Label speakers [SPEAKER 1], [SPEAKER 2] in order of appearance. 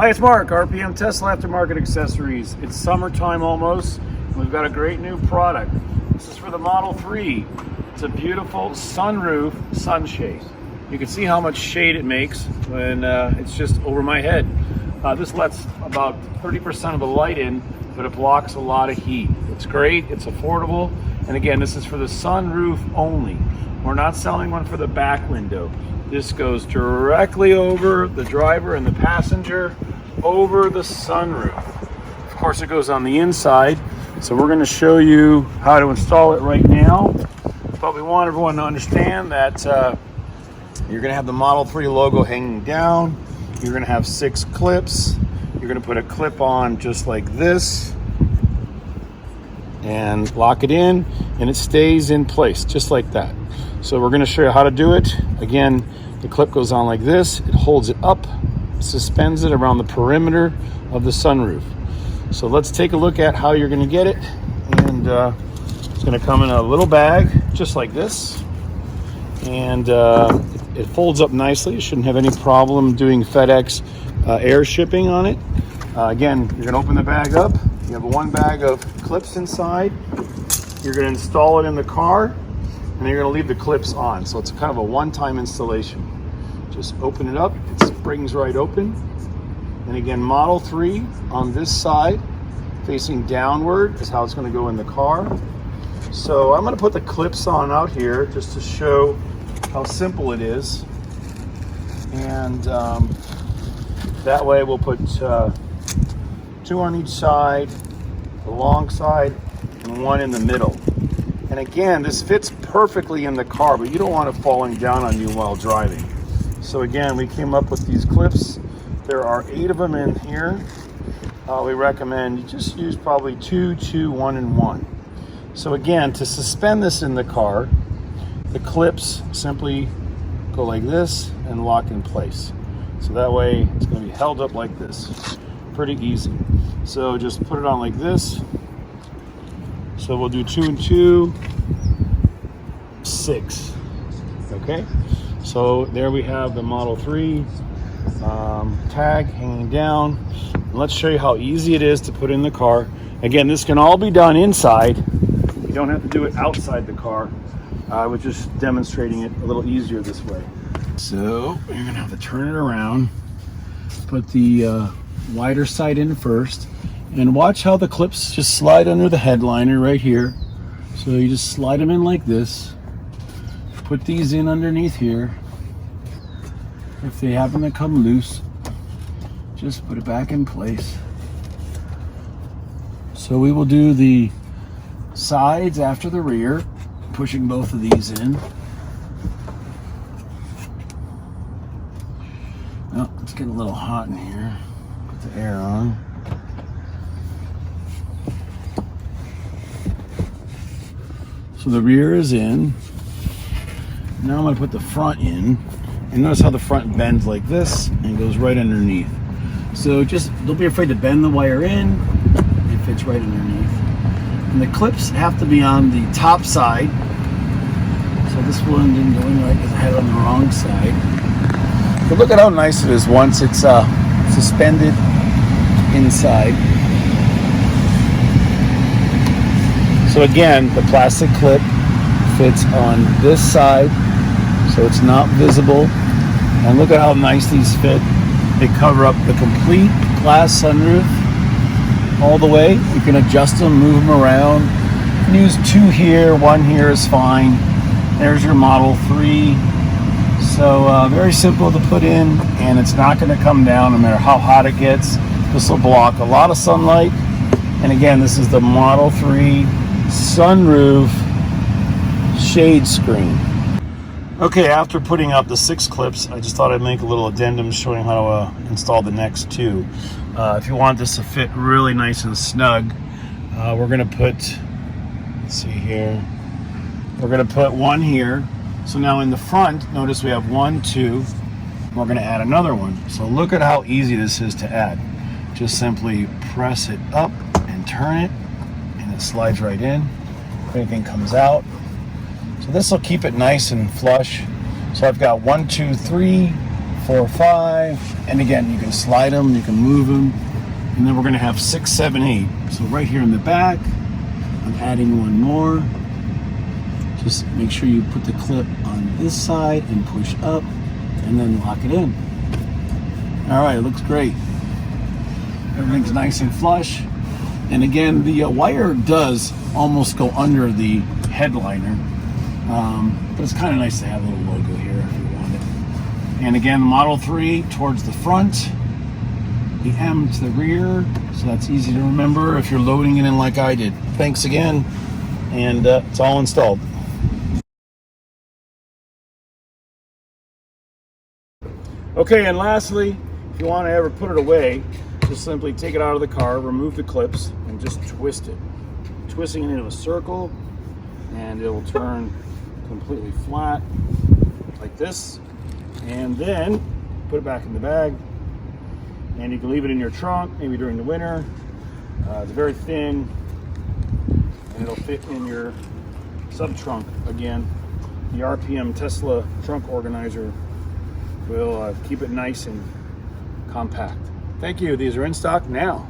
[SPEAKER 1] Hi, it's Mark, RPM Tesla Aftermarket Accessories. It's summertime almost. We've got a great new product. This is for the Model 3. It's a beautiful sunroof sunshade. You can see how much shade it makes when it's just over my head. This lets about 30% of the light in, but it blocks a lot of heat. It's great, it's affordable, and again, this is for the sunroof only. We're not selling one for the back window. This goes directly over the driver and the passenger, over the sunroof. Of course, it goes on the inside, so we're going to show you how to install it right now. But we want everyone to understand that you're going to have the Model 3 logo hanging down. You're going to have 6 clips. You're going to put a clip on just like this and lock it in, and it stays in place just like that. So we're going to show you how to do it. Again, the clip goes on like this. It holds it up, suspends it around the perimeter of the sunroof. So let's take a look at how you're going to get it. And it's going to come in a little bag just like this. And it folds up nicely. You shouldn't have any problem doing FedEx air shipping on it. Again, you're going to open the bag up. You have one bag of clips inside. You're going to install it in the car, and then you're going to leave the clips on. So it's kind of a one-time installation. Just open it up. It springs right open. And again, Model 3 on this side, facing downward, is how it's going to go in the car. So I'm going to put the clips on out here just to show how simple it is. And that way we'll put 2 on each side, the long side, and 1 in the middle. And again, this fits perfectly in the car, but you don't want it falling down on you while driving. So again, we came up with these clips. There are 8 of them in here. We recommend you just use probably 2, 2, 1, and 1. So again, to suspend this in the car, the clips simply go like this and lock in place. So that way it's going to be held up like this. Pretty easy. So just put it on like this. So we'll do 2 and 2, 6. Okay? So there we have the Model 3 tag hanging down. And let's show you how easy it is to put in the car. Again, this can all be done inside. You don't have to do it outside the car. I was just demonstrating it a little easier this way. So you're going to have to turn it around. Put the wider side in first. And watch how the clips just slide under the headliner right here. So you just slide them in like this. Put these in underneath here. If they happen to come loose, just put it back in place. So we will do the sides after the rear, pushing both of these in. Oh, it's getting a little hot in here. Put the air on. So the rear is in. Now I'm going to put the front in. And notice how the front bends like this and goes right underneath. So just don't be afraid to bend the wire in. It fits right underneath. And the clips have to be on the top side. So this one didn't go in right because I had it on the wrong side. But look at how nice it is once it's suspended inside. So again, the plastic clip fits on this side, so it's not visible. And look at how nice these fit. They cover up the complete glass sunroof all the way. You can adjust them, move them around. You can use 2 here, 1 here is fine. There's your Model 3. So very simple to put in, and it's not going to come down no matter how hot it gets. This will block a lot of sunlight. And again, this is the Model 3 sunroof shade screen. Okay, after putting out the 6 clips, I just thought I'd make a little addendum showing how to install the next 2. If you want this to fit really nice and snug, we're going to put, let's see here, we're going to put 1 here. So now in the front, notice we have 1, 2, we're going to add another one. So look at how easy this is to add. Just simply press it up and turn it, and it slides right in. If anything comes out. So this will keep it nice and flush. So I've got 1, 2, 3, 4, 5, and again, you can slide them, you can move them, and then we're gonna have 6, 7, 8. So right here in the back, I'm adding one more. Just make sure you put the clip on this side and push up, and then lock it in. All right, it looks great. Everything's nice and flush. And again, the wire does almost go under the headliner, but it's kind of nice to have a little logo here if you want it. And again, Model 3 towards the front, the M to the rear, so that's easy to remember if you're loading it in like I did. Thanks again, and it's all installed. Okay, and lastly, if you want to ever put it away, just simply take it out of the car, remove the clips, and just twist it. Twisting it into a circle, and it will turn completely flat like this. And then put it back in the bag, and you can leave it in your trunk, maybe during the winter. It's very thin, and it'll fit in your sub-trunk. Again, the RPM Tesla trunk organizer will keep it nice and compact. Thank you. These are in stock now.